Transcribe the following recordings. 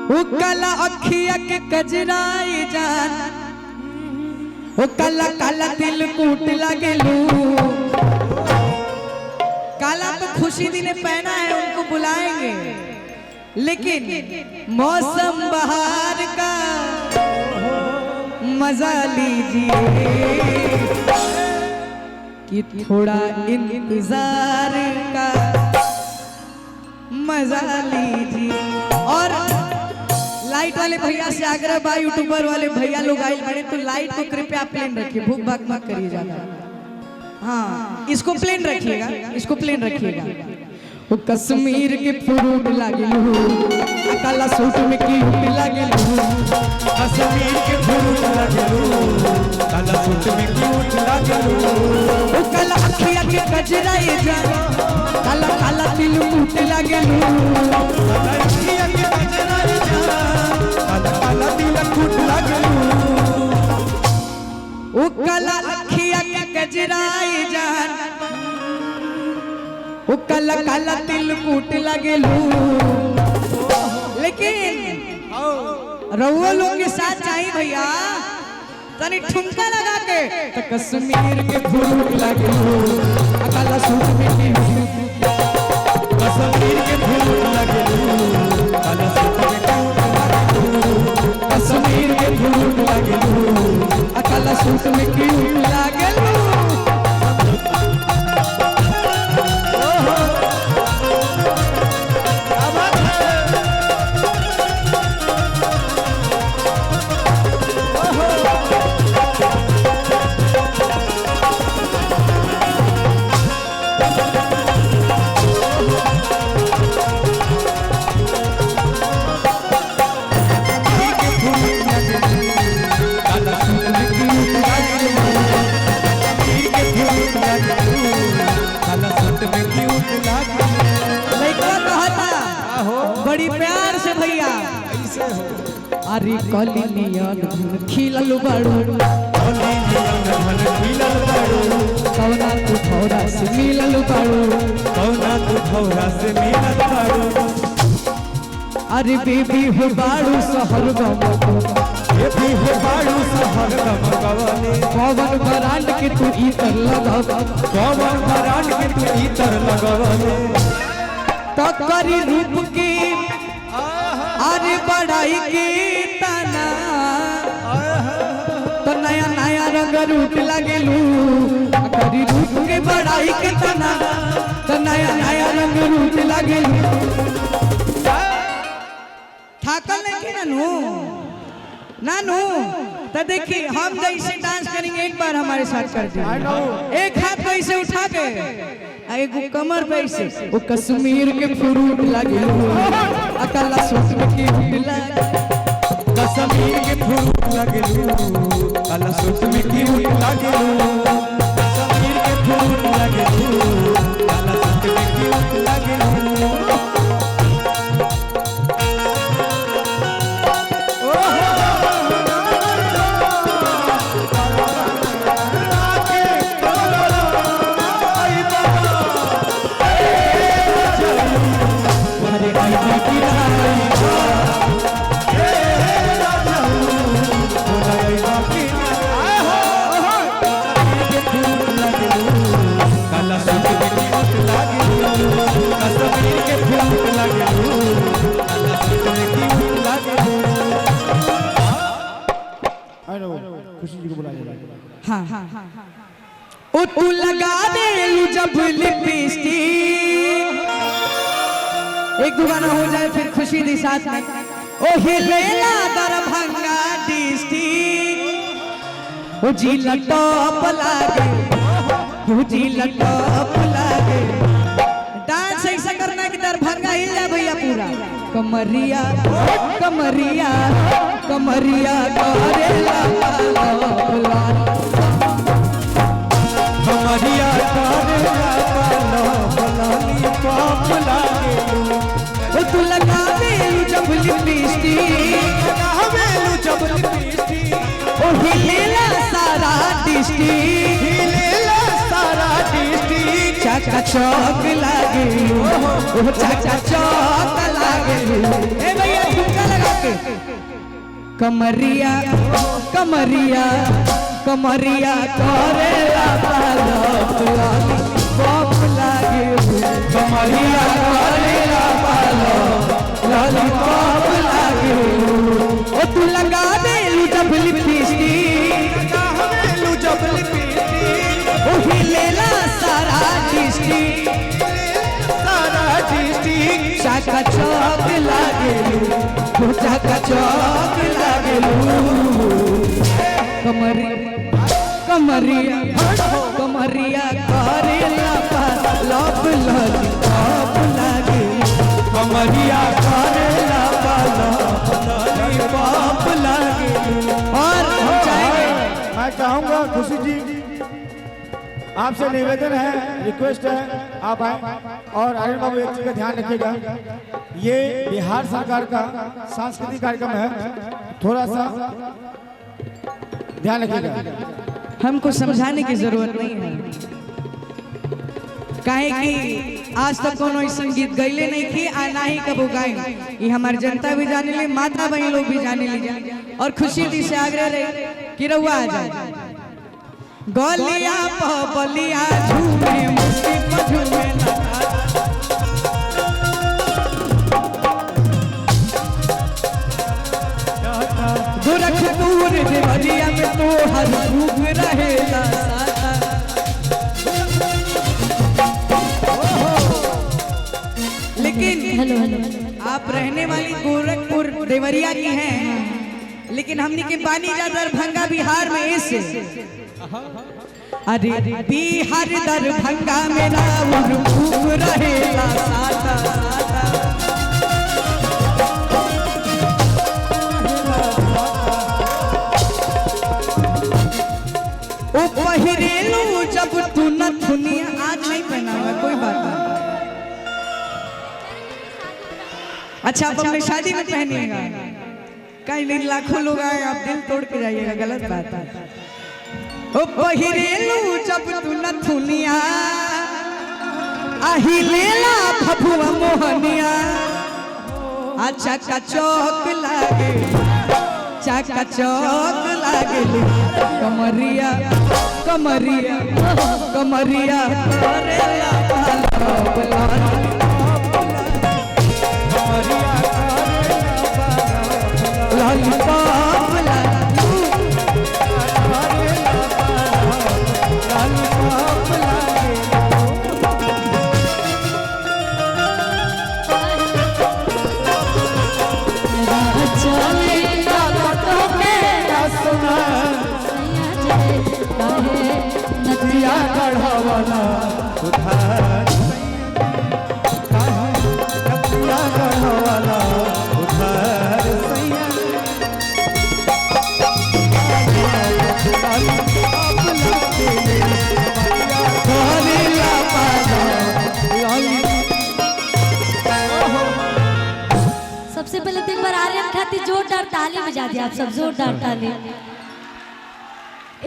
वो काला अखिया के कजराई जान, वो काला काला दिल कूट लगेलू। काला तो खुशी दी ने पहना है, उनको बुलाएंगे, लेकिन मौसम बहार का मजा लीजिए कि थोड़ा इंतजार का मजा लीजिए। और लाइट वाले भैया से आग्रह बा, यूट्यूबर वाले भैया लोग आए बड़े, तो लाइट को कृपया प्लेन रखिए, भूख भाग मत करिए ज्यादा। हाँ, इसको प्लेन रखिएगा, इसको प्लेन रखिएगा। वो कश्मीर के फ्रूट लागेलू, काला सूट में क्यूट लागेलू। कश्मीर के फ्रूट लागेलू, काला सूट में क्यूट लागेलू। वो काला अखिया के कजराई जान, काला काला दिल कूट लागेलू। काला अखिया के कजराई जान, काला काला दिल कूट लागेलू। वो काला अखिया के कजराई जान, वो काला काला दिल कूट लागेलू। लेकिन रउआ लोग के साथ चाहिए भैया, तनी ठुमका लगा के। तो कश्मीर के फ्रूट लागेलू, काला सूट में कश्मीर के फ्रूट लागेलू, काला सूट में क्यूट लागेलू। कश्मीर के फ्रूट लागेलू, काला सूट में क्यूट लागेलू। बड़ी प्यार से भैया अरे कलिनियन खिलल बाड़ू, कौना तू भौरा से मिलल बाड़ू, कौना तू भौरा से मिलल बाड़ू। अरे बेबी हो बाड़ू शहर गमको, बेबी हो बाड़ू शहर गमकवले। पवन ब्रांड के तू इतर लगाव, पवन ब्रांड के तू इतर लगवले। तकरी रूप की अरे बड़ाई की तना, तो नया नया रंग रूप लगेलू। तकरी रूप के बड़ाई के तना, तो नया नया रंग रूप लगेलू। थाकल नहीं नानू, नानू तो देखिए हम जैसे डांस करेंगे, एक बार हमारे साथ कर दीजिए। एक हाथ को ऐसे उठा के, एक कमर पे ऐसे। वो कश्मीर के फ्रूट लागेलू, काला सूट में क्यूट लागेलू। कश्मीर के फ्रूट लागेलू, काला सूट में क्यूट लागेलू। कश्मीर के फ्रूट लागेलू, काला सूट में क्यूट लागेलू। हाँ हाँ हाँ, तू लगा दे जब लिपस्टिक, एक दो गाना हो जाए फिर खुशी दी साथ में। ओ हिलेला दरभंगा डिस्ट्रिक्ट, ओ जी लटॉप लागे, ओ जी लटॉप लागे। डांस ऐसा करना है कि दरभंगा हिल जाए भैया पूरा। कमरिया कमरिया कमरिया करेला कमरिया तू लगा बेलू जब लिपस्टिक, ओ हिलेला सारा डिस्ट्रिक्ट, चाचा चौक लागे, ओ चाचा चौक लागे। ए भैया झुमका लगा कमरिया कमरिया कमरिया करेला पालक लॉलीपॉप लागे कमरिया करेला पालक लॉलीपॉप लागे ओ तू लगा दे जब लिपस्टिक जब लिपस्टिक ओ हिलेला सारा डिस्ट्रिक्ट सारा डिस्ट्रिक्ट चाका चौक लागे चाका चौक लागे कमरिया कमरिया करेला पालक लॉलीपॉप लागे कमरिया करेला पालक लॉलीपॉप लागे। और हम चाहेंगे मैं चाहूंगा खुशी जी आपसे निवेदन है, रिक्वेस्ट है, आप आए और आर्यन बाबू एक चीज का ध्यान रखिएगा, ये बिहार सरकार का सांस्कृतिक कार्यक्रम है, थोड़ा सा ध्यान रखिएगा। हमको समझाने की जरूरत नहीं है, काहे कि आज तक कोनो संगीत गईले नहीं थी आ ना ही कबो गाए। ये हमारी जनता भी जाने ले, माता बहन लोग भी जाने ली और खुशी दी से आग्रह रहे कि रहुआ आ जाए। गलिया बलिया झूमे मुस्की झूमे गोरखपुर देवरिया में तो हर रूप रहेगा लेकिन आप रहने वाली गोरखपुर देवरिया की हैं, लेकिन हमने के पानी ज्यादा दरभंगा बिहार में ऐसे अरे बिहार दरभंगा मेरा रूप रहेगा साता ओ पहिरेलू जब तू न दुनिया आज नहीं पहना हुआ कोई बात नहीं। अच्छा आप अपने शादी में पहनिएगा, कहीं नहीं लाखों लोग आए आप दिल तोड़ के जाइएगा, गलत बात है। ओ पहिरेलू जब तू न दुनिया आही लेला फफुआ मोहनिया अच्छा का चौक लागे चाका चौक लागे कमरिया कमरिया कमरिया करेला लॉलीपॉप नदिया गढ़वाला उधार नदिया गढ़वाला उधार सबसे पहले तो एक बार आर्यन खातिर जोरदार ताली बजा दिया आप सब, जोरदार ताली।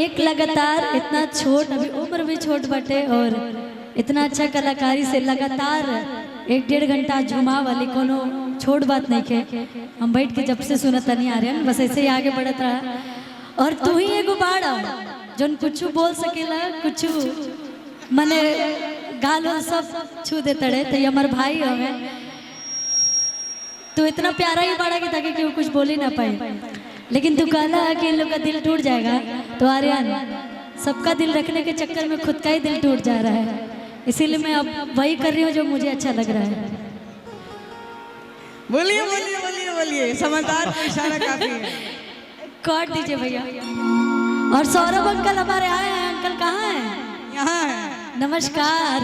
एक लगातार इतना छोट, अभी उम्र भी छोट बटे और इतना अच्छा कलाकारी से लगातार 1-1.5 घंटा झुमा वाली कोनो छोट बात नहीं के। हम बैठ के जब से सुनत नहीं आ रहे बस ऐसे ही आगे बढ़त रहा। और तू ही एगो बाड़ा जोन कुछ बोल सकेला, कुछ मने गालो सब छू दे तड़े, तो हमार भाई हमें तू इतना प्यारा ही बाड़ा कि ताकि केहू कुछ बोल ही ना पाए, लेकिन तू कहला कि इन लोग का दिल टूट जाएगा। तो आर्यन सबका दिल रखने के चक्कर में खुद का ही दिल टूट जा रहा है, इसीलिए मैं अब वही कर रही हूँ जो मुझे अच्छा लग रहा है। बोलिए बोलिए बोलिए बोलिए, समझदार को इशारा काफी है। काट दीजिए भैया। और सौरभ अंकल हमारे आए हैं, अंकल कहाँ हैं? यहाँ है। नमस्कार।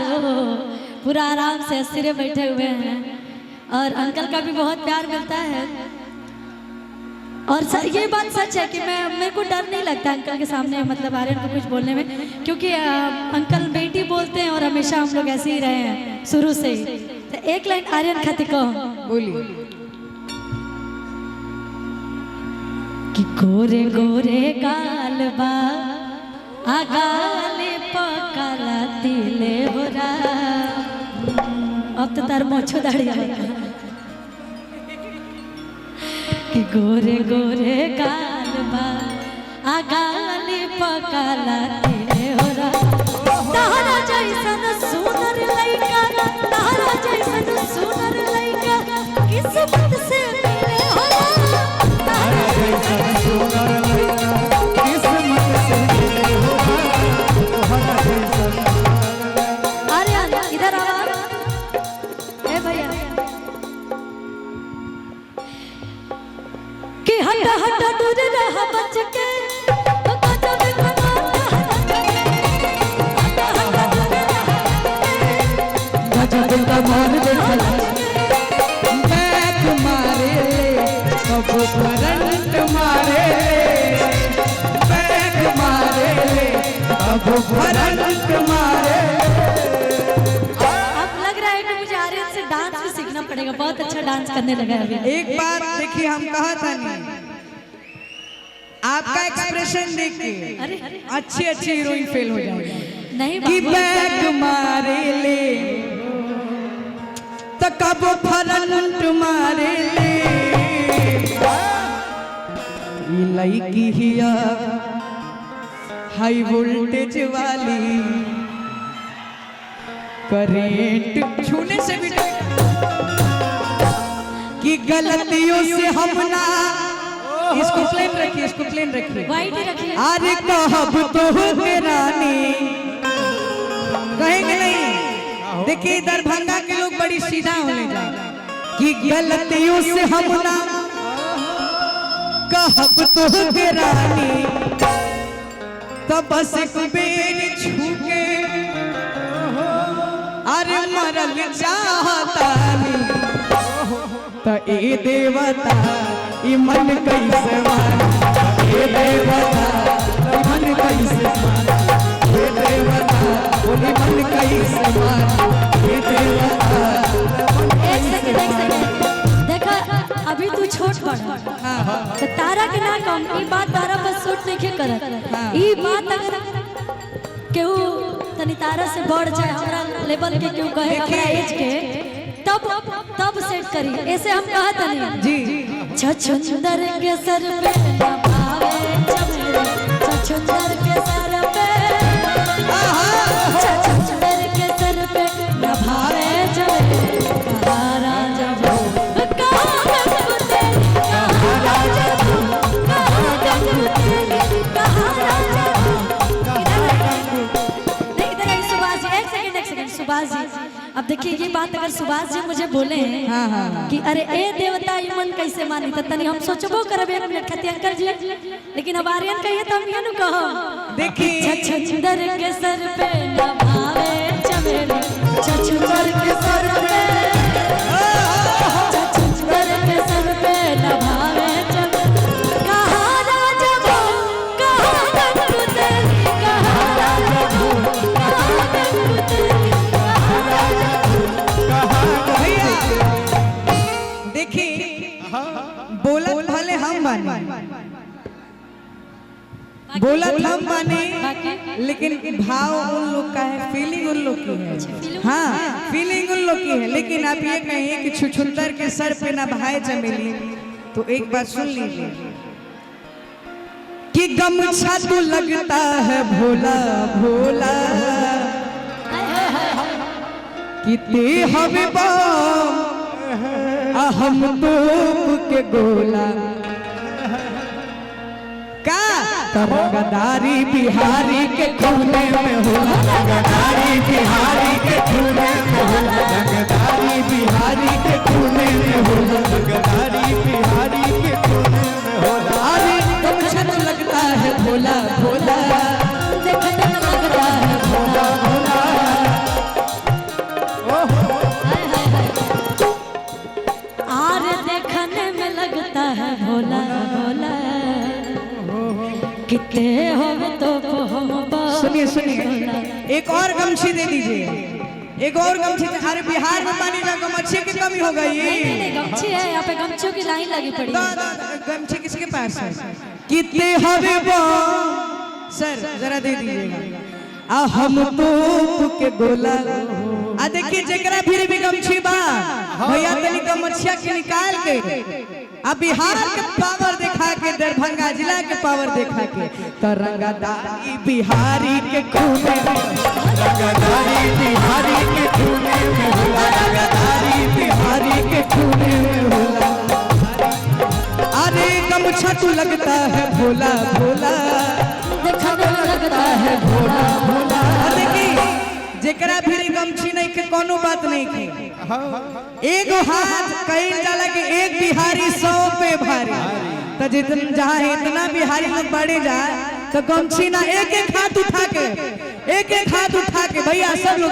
पूरा आराम से अस्थिर बैठे हुए हैं और अंकल का भी बहुत प्यार मिलता है। और सर ये बात सच है कि मेरे को डर नहीं लगता अंकल के सामने, मतलब आर्यन को कुछ बोलने में, क्योंकि अंकल बेटी बोलते हैं और हमेशा हम लोग ऐसे ही रहे हैं शुरू से ही। तो एक लाइन आर्यन खातिर कहो। बोलिए। कि गोरे गोरे गालबा आगाले पकाला तिले होरा। अब तो तार मोछो दाढ़ी कि गोरे गोरे गाल बा आ गाली पकाला तेरे होरा तारा जैसन सुनर लइका तारा जैसन सुनर लइका किस्मत से मिले होला तारा जैसन सुनर लइका किस्मत से मिले होला तोहरा जैसन। अरे इधर आओ ए भैया कि हट हट दूर रह बच के बैक मारे कब करंट मारे बैक मारे कब करंट मारे। अब लग रहा है कि मुझे आर्यन से डांस भी सीखना पड़ेगा बहुत अच्छा डांस करने लगा है अभी एक बात देखिए हम कहा था नहीं आपका एक्सप्रेशन देखिए अरे अच्छी अच्छी हीरोइन फेल हो जाएगी नहीं कि बाबू बैक मारे ले तो कब फरंट मारे ले ये लड़की हिया हाई वोल्टेज वाली करेंट छूने से भी डर कि गलतियों से हम ना इसको प्लेन रखिए इसको प्लेन रखिए वाइट ही रखिए अरे कहब तो के रानी कहेंगे नहीं देखिए दरभंगा के लोग बड़ी सीधा होने जाए कि गलतियों से हम ना कहब तो के रानी तो बस एक बेर छू के अरे मरल चाहता तो ए देवता ई मन कैसे मान ए देवता ई मन कैसे मान ए देवता ई मन कैसे मान ए देवता। एक सेकंड देखा अभी तू छोट बड़ा तो तारा के ना कम ई बात तारा पर सूट नहीं करत ई बात अगर केहू तनी तारा से बढ़ जाए हमरा लेवल के केहू कहे हमरा एज के तब सेट करी ऐसे हम कहा तनी जी छछुंदर के सर पे ना भावे चमेली छछुंदर के सर पे छछुंदर के सर पे ना भावे चमेली कहा राजा कहा गंगुते कहा राजा कहा गंगुते कहा राजा इधर आई सुभाष जी एक सेकंड सुभाष जी अब देखिए ये बात अगर सुभाष जी मुझे बोले हैं कि अरे ए देवता ई मन कैसे मानी तो तनी हम सोचबो करब एक मिनट खातिर अंकल जी लेकिन अब आर्यन कहिए तो हम ये नु कहो देखिए छछुंदर के सर पे ना भावे चमेली छछुंदर के सर पे छछुंदर के सर पे ना भावे चमेली कहा राजा वो कहा गंगुते कहा राजा वो कहा गंगुते भैया देखिए बोलत भले हम बानी बोलत हम बानी लेकिन भाव उन लोग का है फीलिंग उन लोग की है हाँ फीलिंग उन लोग की है लेकिन आप ये कहिए कि छुछुंदर के सर पे ना भाई चमेली तो एक बात सुन लीजिए कि गमछा तो लगता है भोला भोला किते हवे बम हम तोप के गोला का तरंगदारी बिहारी के खूने में होला रंगदारी बिहारी के खूने में होला रंगदारी बिहारी के खूने में होला रंगदारी बिहारी के खूने में होला। अरे गमछा तो लगता है भोला भोला देखने में लगता है भोला भोला आरे देखने में लगता है भोला भोला कितने होवे तो हम सुनिए सुनिए एक और गमछी दे दीजिए एक और गमछी अरे बिहार में पानी का गमछी की कमी हो गई नहीं गमछी है यहाँ पे गमछियों की लाइन लगी पड़ी है गमछी किसके पास है कितने हवे सर जरा दे दीजिएगा आ हम तो के गोला आ देखिए जकरा फिर भी गमछी बा भैया तनी गमछिया के निकाल के अब बिहार के पावर दिखा के दरभंगा जिला के पावर दिखा के तो रंगदारी बिहारी के खून में, रंगदारी बिहारी के खून में होला, रंगदारी बिहारी के खून में होला। अरे गमछा तू लगता है भोला भोला, देखने में लगता है भोला भोला। देखी जेकरा भी गमछी नहीं के कोनो बात नहीं के, एक हाथ कहीं जाला के एक बिहारी 100 पे भारी, तो जितना जहाँ इतना बिहारी लोग बढ़े जाए तो गमछी ना एक एक हाथ उठा के भैया सब लोग